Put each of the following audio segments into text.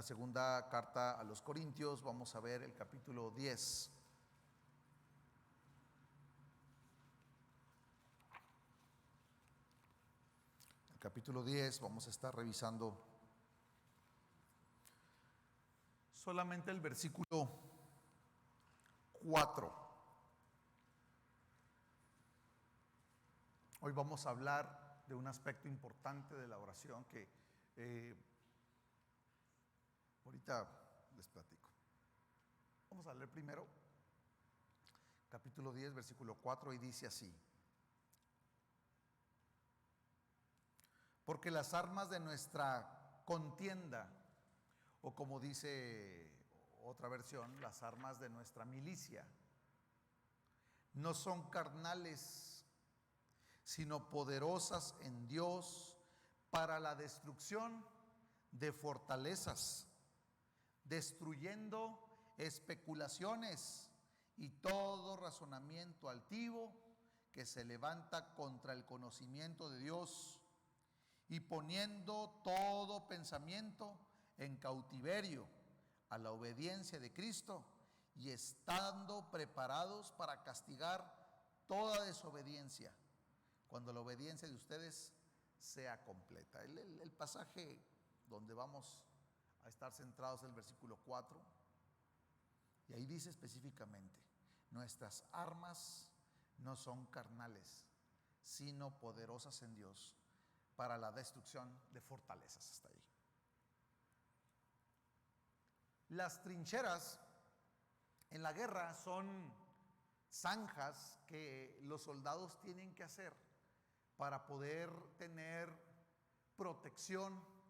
En la segunda carta a los Corintios vamos a ver el capítulo 10. El capítulo 10 vamos a estar revisando solamente el versículo 4. Hoy vamos a hablar de un aspecto importante de la oración que ahorita les platico. Vamos a leer primero capítulo 10, versículo 4, y dice así: porque las armas de nuestra contienda, o como dice otra versión, las armas de nuestra milicia, no son carnales, sino poderosas en Dios para la destrucción de fortalezas, destruyendo especulaciones y todo razonamiento altivo que se levanta contra el conocimiento de Dios, y poniendo todo pensamiento en cautiverio a la obediencia de Cristo, y estando preparados para castigar toda desobediencia cuando la obediencia de ustedes sea completa. El pasaje donde vamos a estar centrados es el versículo 4, y ahí dice específicamente: nuestras armas no son carnales, sino poderosas en Dios para la destrucción de fortalezas. Hasta ahí. Las trincheras en la guerra son zanjas que los soldados tienen que hacer para poder tener protección,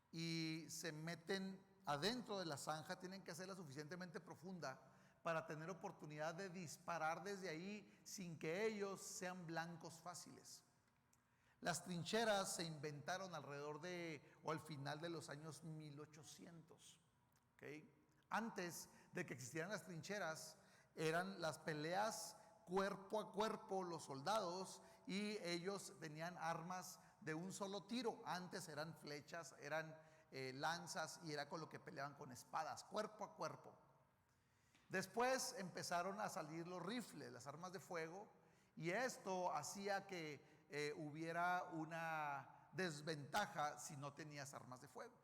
y se meten adentro de la zanja. Tienen que hacerla suficientemente profunda para tener oportunidad de disparar desde ahí sin que ellos sean blancos fáciles. Las trincheras se inventaron alrededor de o al final de los años 1800. Antes de que existieran las trincheras, eran las peleas cuerpo a cuerpo, los soldados, y ellos tenían armas de un solo tiro. Antes eran flechas, eran lanzas, y era con lo que peleaban, con espadas, cuerpo a cuerpo. Después empezaron a salir los rifles, las armas de fuego, y esto hacía que hubiera una desventaja si no tenías armas de fuego.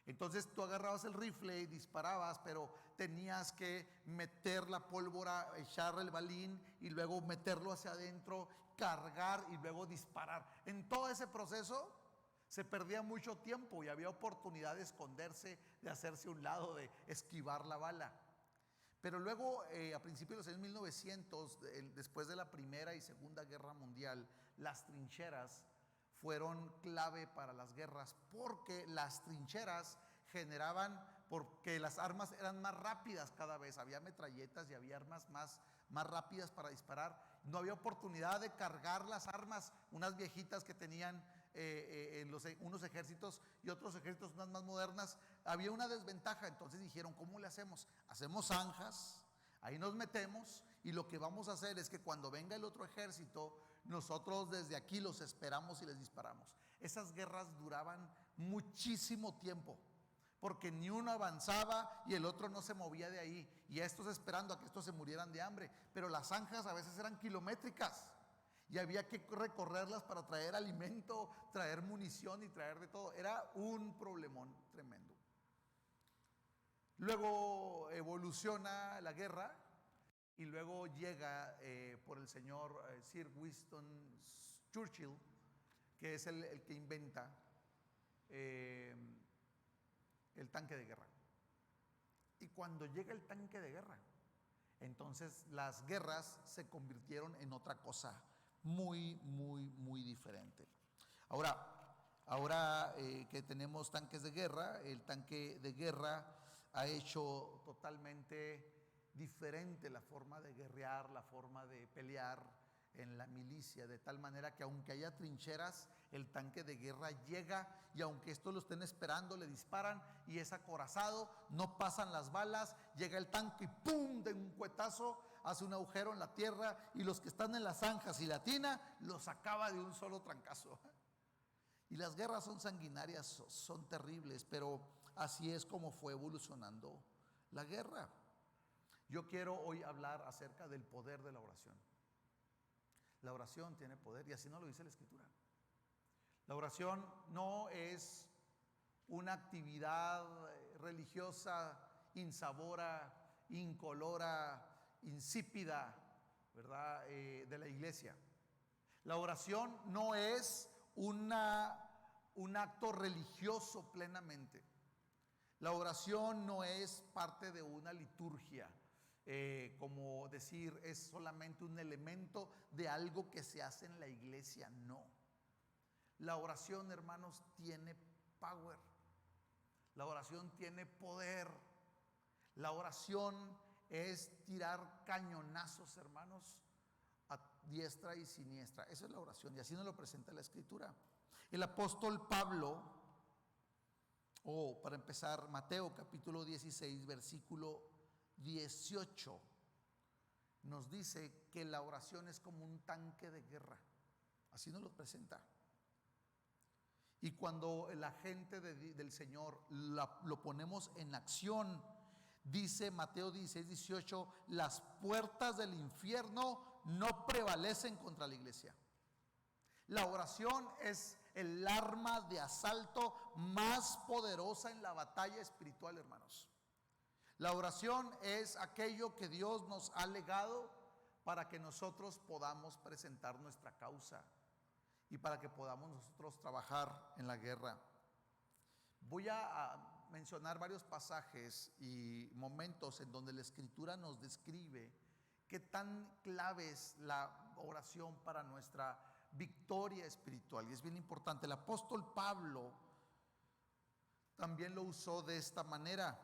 Entonces tú agarrabas el rifle y disparabas, pero tenías que meter la pólvora, echar el balín y luego meterlo hacia adentro, cargar y luego disparar. En todo ese proceso se perdía mucho tiempo y había oportunidad de esconderse, de hacerse a un lado, de esquivar la bala. Pero luego, a principios de los años 1900, después de la Primera y Segunda Guerra Mundial, las trincheras fueron clave para las guerras, porque las trincheras generaban, porque las armas eran más rápidas cada vez, había metralletas y había armas más rápidas para disparar. No había oportunidad de cargar las armas. Unas viejitas que tenían unos ejércitos y otros ejércitos, unas más modernas, había una desventaja. Entonces dijeron: ¿cómo le hacemos? Hacemos zanjas, ahí nos metemos, y lo que vamos a hacer es que cuando venga el otro ejército, nosotros desde aquí los esperamos y les disparamos. Esas guerras duraban muchísimo tiempo, porque ni uno avanzaba y el otro no se movía de ahí, y estos esperando a que estos se murieran de hambre. Pero las zanjas a veces eran kilométricas y había que recorrerlas para traer alimento, traer munición y traer de todo. Era un problemón tremendo. Luego evoluciona la guerra, y luego llega por el señor Sir Winston Churchill, que es el que inventa el tanque de guerra. Y cuando llega el tanque de guerra, entonces las guerras se convirtieron en otra cosa muy, muy, muy diferente. Ahora que tenemos tanques de guerra, el tanque de guerra ha hecho totalmente diferente la forma de guerrear, la forma de pelear en la milicia, de tal manera que aunque haya trincheras, el tanque de guerra llega, y aunque estos lo estén esperando, le disparan y es acorazado, no pasan las balas, llega el tanque y ¡pum!, de un cuetazo hace un agujero en la tierra, y los que están en las zanjas y la tina los acaba de un solo trancazo. Y las guerras son sanguinarias, son terribles, pero así es como fue evolucionando la guerra. Yo quiero hoy hablar acerca del poder de la oración. La oración tiene poder y así nos lo dice la Escritura. La oración no es una actividad religiosa insabora, incolora, insípida, ¿verdad? De la iglesia. La oración no es un acto religioso plenamente. La oración no es parte de una liturgia, como decir es solamente un elemento de algo que se hace en la iglesia. No. La oración, hermanos, tiene power. La oración tiene poder. La oración es tirar cañonazos, hermanos, a diestra y siniestra. Esa es la oración y así nos lo presenta la Escritura. El apóstol Pablo, para empezar, Mateo capítulo 16, versículo 18, nos dice que la oración es como un tanque de guerra. Así nos lo presenta. Y cuando la gente del Señor lo ponemos en acción, dice Mateo 16, 18, las puertas del infierno no prevalecen contra la iglesia. La oración es el arma de asalto más poderosa en la batalla espiritual, hermanos. La oración es aquello que Dios nos ha legado para que nosotros podamos presentar nuestra causa y para que podamos nosotros trabajar en la guerra. Voy a mencionar varios pasajes y momentos en donde la Escritura nos describe qué tan clave es la oración para nuestra victoria espiritual. Y es bien importante. El apóstol Pablo también lo usó de esta manera.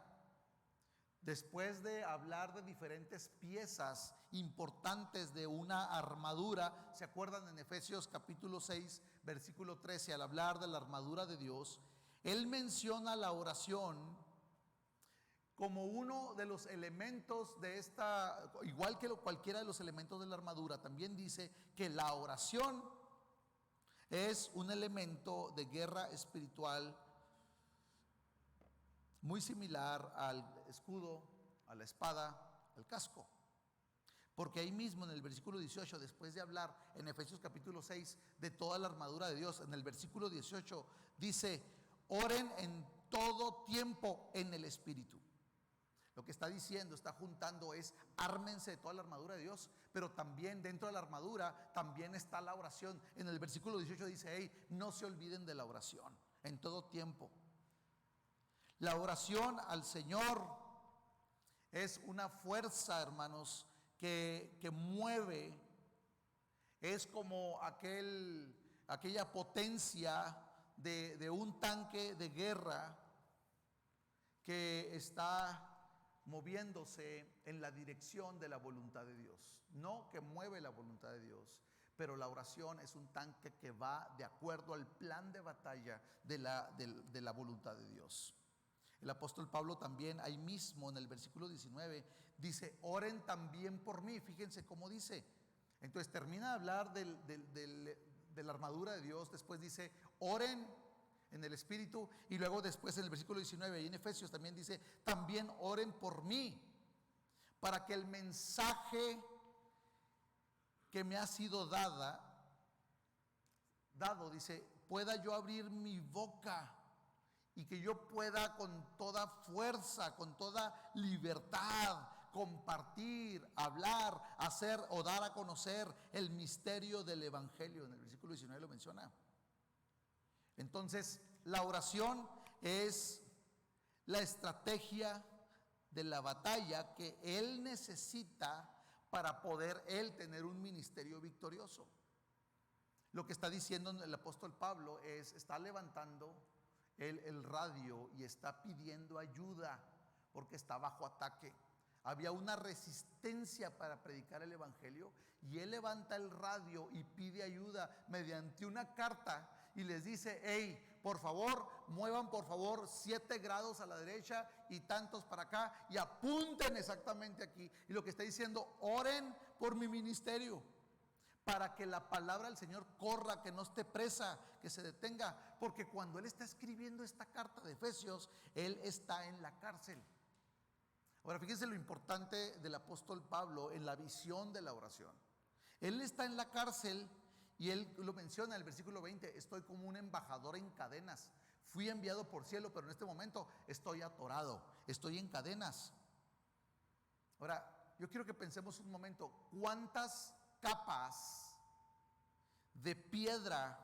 Después de hablar de diferentes piezas importantes de una armadura, ¿se acuerdan en Efesios capítulo 6, versículo 13, al hablar de la armadura de Dios? Él menciona la oración como uno de los elementos de esta, igual que cualquiera de los elementos de la armadura. También dice que la oración es un elemento de guerra espiritual muy similar al escudo, a la espada, al casco. Porque ahí mismo en el versículo 18, después de hablar en Efesios capítulo 6 de toda la armadura de Dios, en el versículo 18 dice: oren en todo tiempo en el Espíritu. Lo que está diciendo, está juntando es: ármense de toda la armadura de Dios, pero también dentro de la armadura también está la oración. En el versículo 18 dice: hey, no se olviden de la oración en todo tiempo. La oración al Señor es una fuerza, hermanos, que mueve. Es como aquella potencia de un tanque de guerra que está moviéndose en la dirección de la voluntad de Dios. No que mueve la voluntad de Dios, pero la oración es un tanque que va de acuerdo al plan de batalla de la voluntad de Dios. El apóstol Pablo también ahí mismo en el versículo 19 dice: oren también por mí. Fíjense cómo dice. Entonces termina de hablar de la armadura de Dios, después dice: oren en el Espíritu, y luego después en el versículo 19 y en Efesios también dice: también oren por mí, para que el mensaje que me ha sido dado, dice, pueda yo abrir mi boca y que yo pueda con toda fuerza, con toda libertad, compartir, hablar, hacer o dar a conocer el misterio del Evangelio. En el versículo 19 lo menciona. Entonces, la oración es la estrategia de la batalla que él necesita para poder él tener un ministerio victorioso. Lo que está diciendo el apóstol Pablo está levantando el radio y está pidiendo ayuda porque está bajo ataque. Había una resistencia para predicar el evangelio y él levanta el radio y pide ayuda mediante una carta y les dice: hey, por favor, muevan por favor 7 grados a la derecha y tantos para acá y apunten exactamente aquí. Y lo que está diciendo: oren por mi ministerio, para que la palabra del Señor corra, que no esté presa, que se detenga, porque cuando él está escribiendo esta carta de Efesios, él está en la cárcel. Ahora fíjense lo importante del apóstol Pablo en la visión de la oración. Él está en la cárcel y él lo menciona en el versículo 20: estoy como un embajador en cadenas. Fui enviado por cielo, pero en este momento estoy atorado, estoy en cadenas. Ahora, yo quiero que pensemos un momento, ¿cuántas capas de piedra,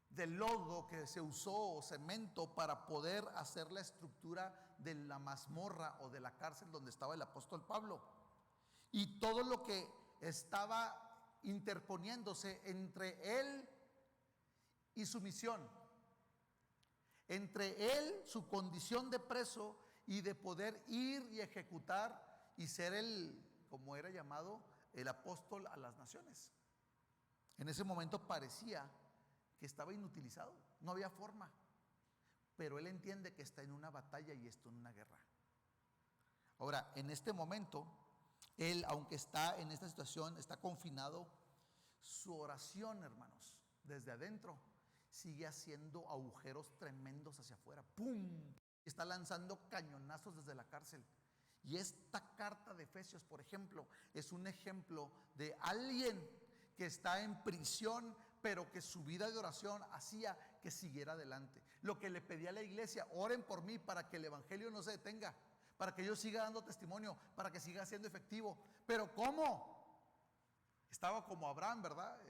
de lodo que se usó, o cemento, para poder hacer la estructura de la mazmorra o de la cárcel donde estaba el apóstol Pablo? Y todo lo que estaba interponiéndose entre él y su misión, entre él, su condición de preso, y de poder ir y ejecutar y ser el, como era llamado, el apóstol a las naciones. En ese momento parecía que estaba inutilizado, no había forma, pero él entiende que está en una batalla y está en una guerra. Ahora, en este momento, él, aunque está en esta situación, está confinado, su oración, hermanos, desde adentro, sigue haciendo agujeros tremendos hacia afuera. ¡Pum! Está lanzando cañonazos desde la cárcel. Y esta carta de Efesios, por ejemplo, es un ejemplo de alguien que está en prisión, pero que su vida de oración hacía que siguiera adelante. Lo que le pedía a la iglesia: oren por mí para que el evangelio no se detenga, para que yo siga dando testimonio, para que siga siendo efectivo. Pero ¿cómo? Estaba como Abraham, ¿verdad?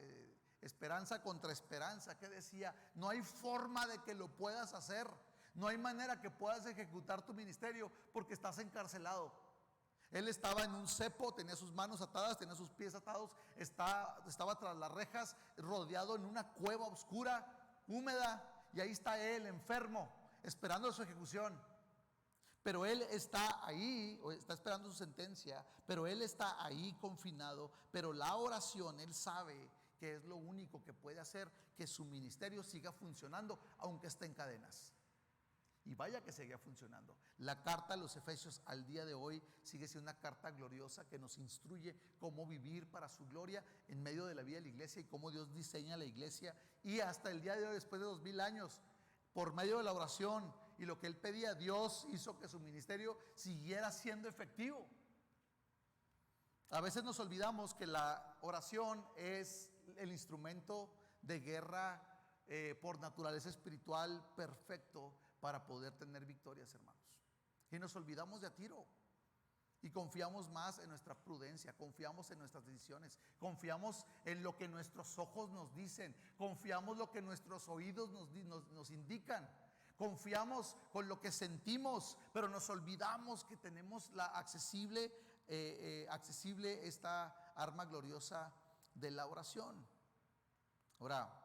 Esperanza contra esperanza, que decía: no hay forma de que lo puedas hacer, no hay manera que puedas ejecutar tu ministerio porque estás encarcelado. Él estaba en un cepo, tenía sus manos atadas, tenía sus pies atados, estaba tras las rejas, rodeado en una cueva oscura, húmeda, y ahí está él, enfermo, esperando su ejecución. Pero él está ahí, está esperando su sentencia, pero él está ahí confinado. Pero la oración, él sabe que es lo único que puede hacer que su ministerio siga funcionando, aunque esté en cadenas. Y vaya que seguía funcionando. La carta a los Efesios al día de hoy sigue siendo una carta gloriosa que nos instruye cómo vivir para su gloria en medio de la vida de la iglesia y cómo Dios diseña la iglesia. Y hasta el día de hoy, después de 2000 años, por medio de la oración y lo que él pedía, Dios hizo que su ministerio siguiera siendo efectivo. A veces nos olvidamos que la oración es el instrumento de guerra por naturaleza espiritual perfecto para poder tener victorias, hermanos. Y nos olvidamos de a tiro y confiamos más en nuestra prudencia, confiamos en nuestras decisiones, confiamos en lo que nuestros ojos nos dicen, confiamos en lo que nuestros oídos nos indican, confiamos con lo que sentimos, pero nos olvidamos que tenemos la accesible esta arma gloriosa de la oración. Ahora,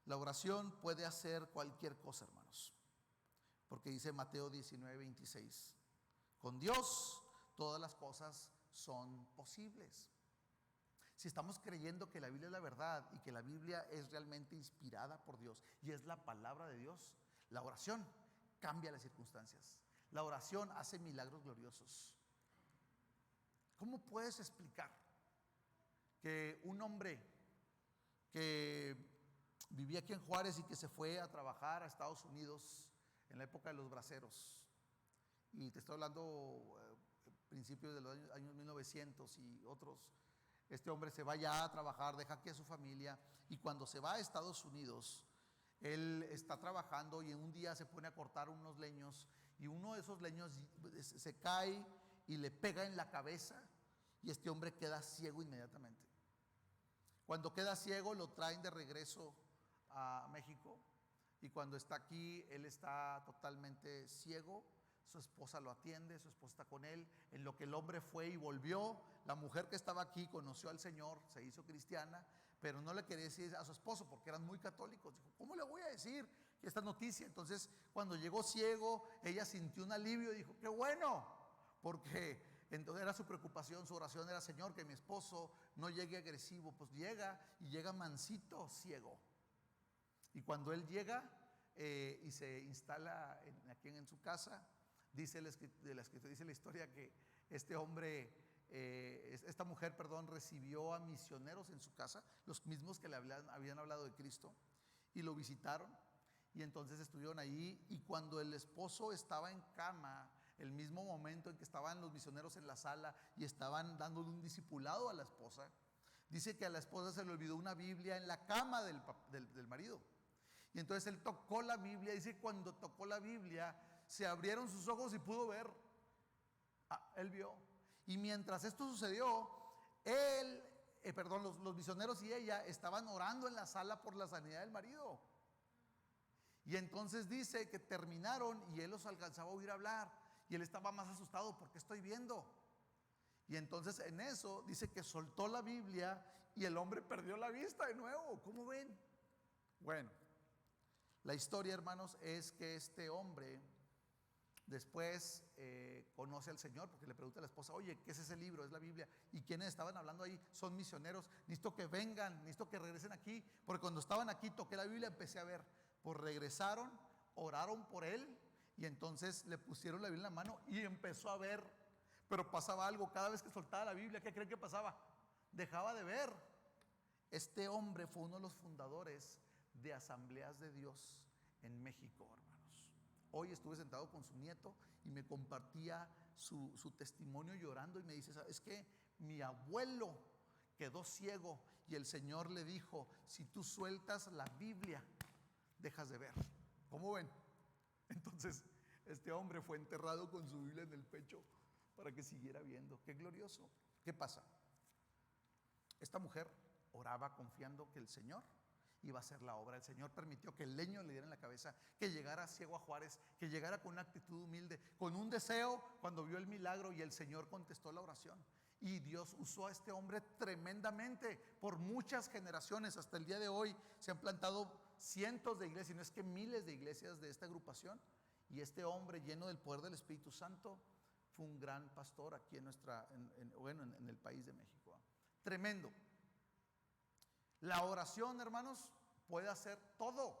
la oración puede hacer cualquier cosa, hermanos, porque dice Mateo 19:26: con Dios todas las cosas son posibles. Si estamos creyendo que la Biblia es la verdad y que la Biblia es realmente inspirada por Dios y es la palabra de Dios, la oración cambia las circunstancias. La oración hace milagros gloriosos. ¿Cómo puedes explicar que un hombre que vivía aquí en Juárez y que se fue a trabajar a Estados Unidos en la época de los braceros, y te estoy hablando principios de los años 1900 y otros, este hombre se va ya a trabajar, deja aquí a su familia, y cuando se va a Estados Unidos, él está trabajando y un día se pone a cortar unos leños, y uno de esos leños se cae y le pega en la cabeza, y este hombre queda ciego inmediatamente. Cuando queda ciego, lo traen de regreso a México, y cuando está aquí, él está totalmente ciego. Su esposa lo atiende, su esposa está con él. En lo que el hombre fue y volvió, la mujer que estaba aquí conoció al Señor, se hizo cristiana, pero no le quería decir a su esposo porque eran muy católicos. Dijo: ¿cómo le voy a decir esta noticia? Entonces, cuando llegó ciego, ella sintió un alivio y dijo: qué bueno, porque entonces era su preocupación, su oración era: Señor, que mi esposo no llegue agresivo. Pues llega, y llega mansito, ciego. Y cuando él llega y se instala aquí en su casa, dice la historia que este hombre esta mujer, perdón, recibió a misioneros en su casa, los mismos que le habían hablado de Cristo, y lo visitaron. Y entonces estuvieron ahí, y cuando el esposo estaba en cama, el mismo momento en que estaban los misioneros en la sala y estaban dándole un discipulado a la esposa, dice que a la esposa se le olvidó una Biblia en la cama del marido. Y entonces él tocó la Biblia, dice que cuando tocó la Biblia se abrieron sus ojos y pudo ver. Él vio. Y mientras esto sucedió, los misioneros y ella estaban orando en la sala por la sanidad del marido. Y entonces dice que terminaron y él los alcanzaba a oír hablar. Y él estaba más asustado porque estoy viendo. Y entonces en eso dice que soltó la Biblia y el hombre perdió la vista de nuevo. ¿Cómo ven? Bueno, la historia, hermanos, es que este hombre después conoce al Señor, porque le pregunta a la esposa: oye, ¿qué es ese libro? Es la Biblia. ¿Y quiénes estaban hablando ahí? Son misioneros. Necesito que vengan, necesito que regresen aquí, porque cuando estaban aquí toqué la Biblia, empecé a ver. Pues regresaron, oraron por él, y entonces le pusieron la Biblia en la mano y empezó a ver. Pero pasaba algo: cada vez que soltaba la Biblia, ¿qué creen que pasaba? Dejaba de ver. Este hombre fue uno de los fundadores de Asambleas de Dios en México, hermanos. Hoy estuve sentado con su nieto y me compartía su testimonio llorando, y me dice: ¿sabes qué? Mi abuelo quedó ciego y el Señor le dijo: si tú sueltas la Biblia, dejas de ver. ¿Cómo ven? Entonces este hombre fue enterrado con su Biblia en el pecho para que siguiera viendo. Qué glorioso. ¿Qué pasa? Esta mujer oraba confiando que el Señor iba a hacer la obra. El Señor permitió que el leño le diera en la cabeza, que llegara ciego a Juárez, que llegara con una actitud humilde, con un deseo cuando vio el milagro, y el Señor contestó la oración. Y Dios usó a este hombre tremendamente por muchas generaciones. Hasta el día de hoy se han plantado cientos de iglesias, no es que miles de iglesias de esta agrupación. Y este hombre, lleno del poder del Espíritu Santo, fue un gran pastor aquí en el país de México. Tremendo. La oración, hermanos, puede hacer todo.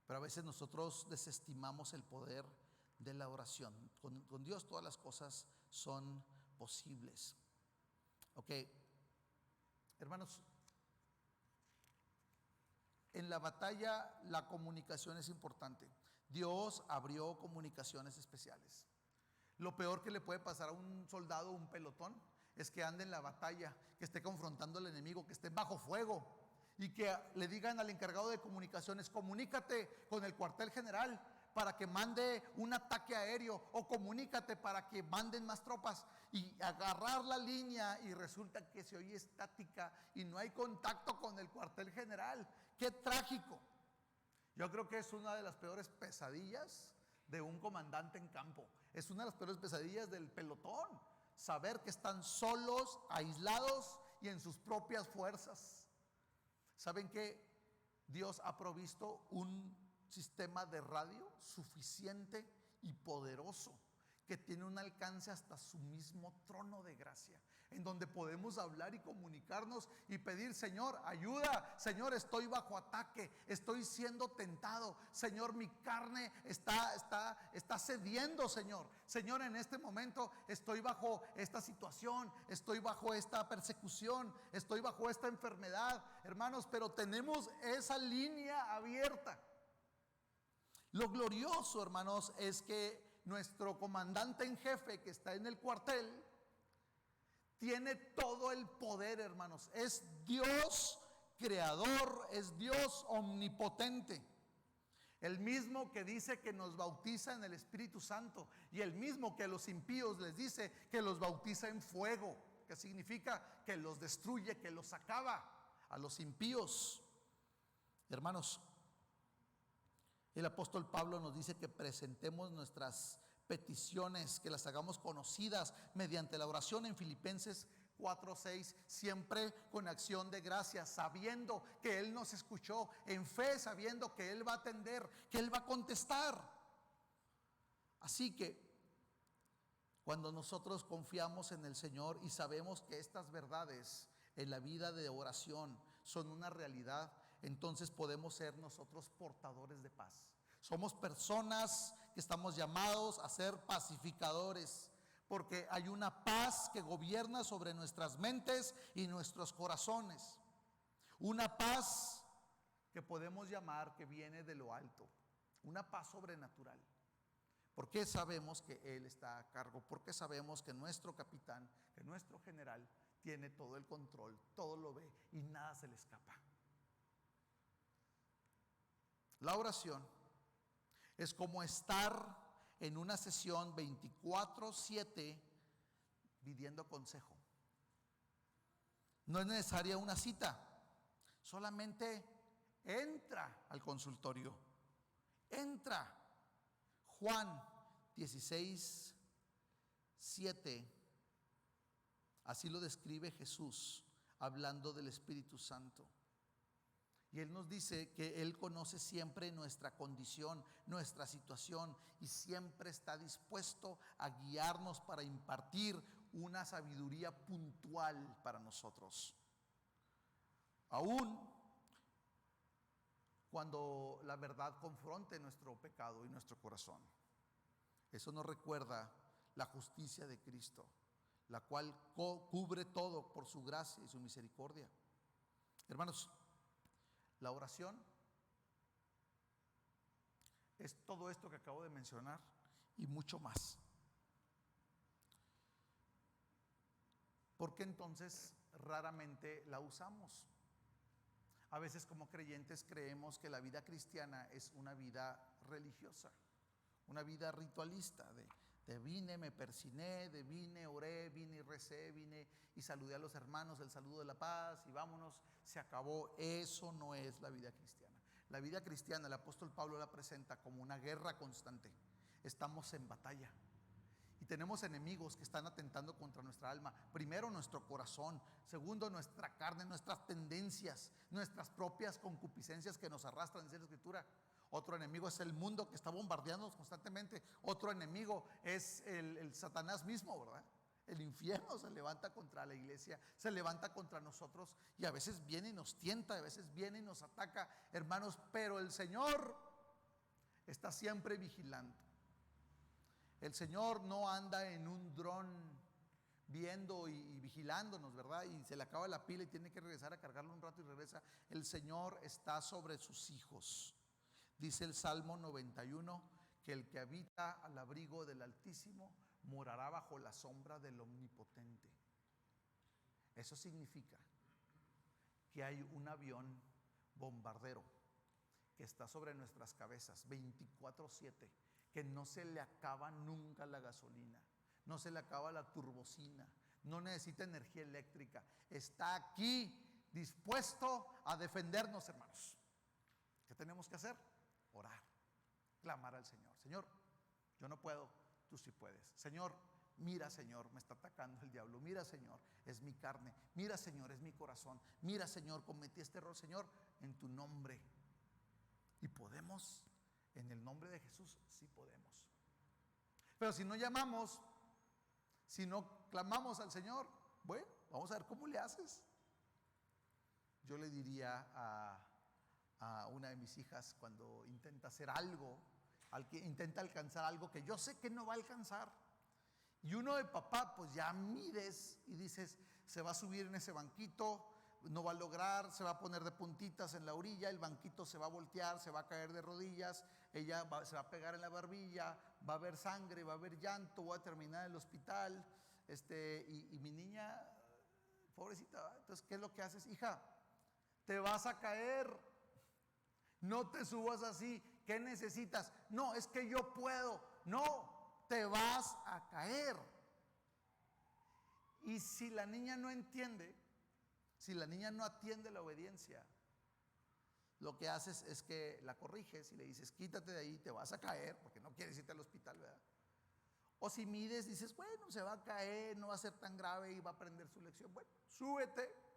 Pero a veces nosotros desestimamos el poder de la oración. Con Dios todas las cosas son posibles. Ok, hermanos, en la batalla la comunicación es importante. Dios abrió comunicaciones especiales. Lo peor que le puede pasar a un soldado, un pelotón, es que ande en la batalla, que esté confrontando al enemigo, que esté bajo fuego, y que le digan al encargado de comunicaciones: comunícate con el cuartel general para que mande un ataque aéreo, o comunícate para que manden más tropas, y agarrar la línea y resulta que se oye estática y no hay contacto con el cuartel general. ¡Qué trágico! Yo creo que es una de las peores pesadillas de un comandante en campo. Es una de las peores pesadillas del pelotón, saber que están solos, aislados y en sus propias fuerzas. ¿Saben que Dios ha provisto un sistema de radio suficiente y poderoso, que tiene un alcance hasta su mismo trono de gracia, en donde podemos hablar y comunicarnos y pedir: Señor, ayuda, Señor, estoy bajo ataque, estoy siendo tentado, Señor, mi carne está cediendo, Señor, en este momento estoy bajo esta situación, estoy bajo esta persecución, estoy bajo esta enfermedad, hermanos, pero tenemos esa línea abierta. Lo glorioso, hermanos, es que nuestro comandante en jefe, que está en el cuartel, tiene todo el poder, hermanos. Es Dios creador, es Dios omnipotente. El mismo que dice que nos bautiza en el Espíritu Santo, y el mismo que a los impíos les dice que los bautiza en fuego, que significa que los destruye, que los acaba a los impíos. Hermanos, el apóstol Pablo nos dice que presentemos nuestras peticiones, que las hagamos conocidas mediante la oración en Filipenses 4:6, siempre con acción de gracias, sabiendo que Él nos escuchó, en fe, sabiendo que Él va a atender, que Él va a contestar. Así que cuando nosotros confiamos en el Señor y sabemos que estas verdades en la vida de oración son una realidad, entonces podemos ser nosotros portadores de paz. Somos personas que estamos llamados a ser pacificadores, porque hay una paz que gobierna sobre nuestras mentes y nuestros corazones. Una paz que podemos llamar que viene de lo alto, una paz sobrenatural. Porque sabemos que Él está a cargo, porque sabemos que nuestro capitán, que nuestro general tiene todo el control, todo lo ve y nada se le escapa. La oración es como estar en una sesión 24/7 pidiendo consejo. No es necesaria una cita, solamente entra al consultorio, entra. Juan 16:7, así lo describe Jesús hablando del Espíritu Santo. Y Él nos dice que Él conoce siempre nuestra condición, nuestra situación, y siempre está dispuesto a guiarnos para impartir una sabiduría puntual para nosotros. Aún cuando la verdad confronte nuestro pecado y nuestro corazón. Eso nos recuerda la justicia de Cristo, la cual cubre todo por su gracia y su misericordia. Hermanos, la oración es todo esto que acabo de mencionar y mucho más. ¿Por qué entonces raramente la usamos? A veces como creyentes creemos que la vida cristiana es una vida religiosa, una vida ritualista, de vine, me persiné, de vine, oré, vine y recé, vine y saludé a los hermanos, el saludo de la paz y vámonos, se acabó. Eso no es la vida cristiana. La vida cristiana, el apóstol Pablo la presenta como una guerra constante. Estamos en batalla. Y tenemos enemigos que están atentando contra nuestra alma. Primero, nuestro corazón. Segundo, nuestra carne, nuestras tendencias, nuestras propias concupiscencias que nos arrastran, dice la Escritura. Otro enemigo es el mundo que está bombardeándonos constantemente. Otro enemigo es el Satanás mismo, ¿verdad? El infierno se levanta contra la iglesia, se levanta contra nosotros y a veces viene y nos tienta, a veces viene y nos ataca, hermanos, pero el Señor está siempre vigilando. El Señor no anda en un dron viendo y vigilándonos, ¿verdad? Y se le acaba la pila y tiene que regresar a cargarlo un rato y regresa. El Señor está sobre sus hijos. Dice el Salmo 91 que el que habita al abrigo del Altísimo morará bajo la sombra del Omnipotente. Eso significa que hay un avión bombardero que está sobre nuestras cabezas 24/7, que no se le acaba nunca la gasolina, no se le acaba la turbocina, no necesita energía eléctrica, está aquí dispuesto a defendernos, hermanos. ¿Qué tenemos que hacer? Orar, clamar al Señor. Señor, yo no puedo, tú sí puedes. Señor, mira, Señor, me está atacando el diablo. Mira, Señor, es mi carne. Mira, Señor, es mi corazón. Mira, Señor, cometí este error. Señor, en tu nombre. Y podemos, en el nombre de Jesús, sí podemos. Pero si no llamamos, si no clamamos al Señor, bueno, vamos a ver cómo le haces. Yo le diría a una de mis hijas cuando intenta hacer algo, intenta alcanzar algo que yo sé que no va a alcanzar, y uno de papá pues ya mides y dices, se va a subir en ese banquito, no va a lograr, se va a poner de puntitas en la orilla, el banquito se va a voltear, se va a caer de rodillas, se va a pegar en la barbilla, va a haber sangre, va a haber llanto, voy a terminar en el hospital, y mi niña, pobrecita, entonces ¿qué es lo que haces? Hija, te vas a caer, no te subas así, ¿qué necesitas? No, es que yo puedo. No, te vas a caer. Y si la niña no entiende, si la niña no atiende la obediencia, lo que haces es que la corriges y le dices, quítate de ahí, te vas a caer, porque no quieres irte al hospital, ¿verdad? O si mides, dices, bueno, se va a caer, no va a ser tan grave y va a aprender su lección. Bueno, súbete,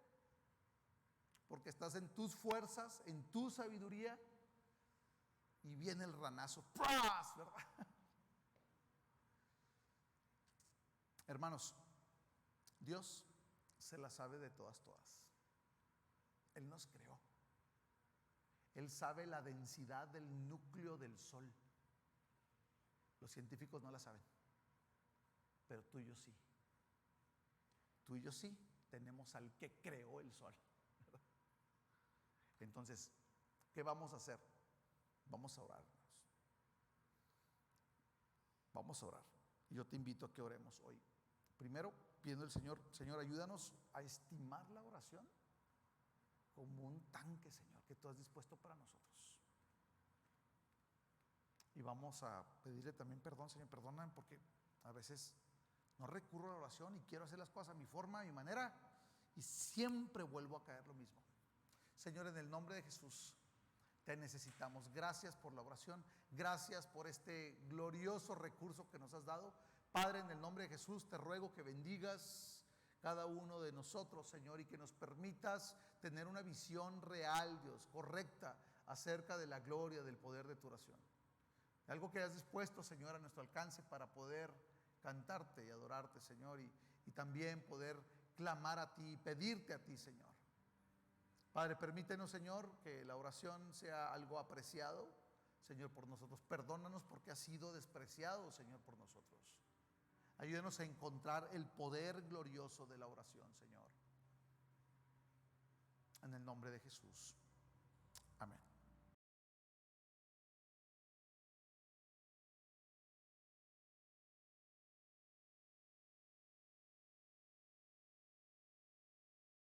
porque estás en tus fuerzas, en tu sabiduría, y viene el ranazo, ¡pras!, ¿verdad? Hermanos, Dios se la sabe de todas. Él nos creó. Él sabe la densidad del núcleo del Sol. Los científicos no la saben, pero tú y yo sí. Tú y yo sí tenemos al que creó el Sol. Entonces, ¿qué vamos a hacer? Vamos a orar. Vamos a orar. Y yo te invito a que oremos hoy. Primero, pidiendo al Señor, Señor, ayúdanos a estimar la oración como un tanque, Señor, que tú has dispuesto para nosotros. Y vamos a pedirle también perdón, Señor, perdóname porque a veces no recurro a la oración y quiero hacer las cosas a mi forma, a mi manera, y siempre vuelvo a caer lo mismo. Señor, en el nombre de Jesús, te necesitamos. Gracias por la oración, gracias por este glorioso recurso que nos has dado. Padre, en el nombre de Jesús, te ruego que bendigas cada uno de nosotros, Señor, y que nos permitas tener una visión real, Dios, correcta, acerca de la gloria, del poder de tu oración. Algo que has dispuesto, Señor, a nuestro alcance para poder cantarte y adorarte, Señor, y también poder clamar a ti, pedirte a ti, Señor. Padre, permítenos, Señor, que la oración sea algo apreciado, Señor, por nosotros. Perdónanos porque ha sido despreciado, Señor, por nosotros. Ayúdanos a encontrar el poder glorioso de la oración, Señor. En el nombre de Jesús. Amén.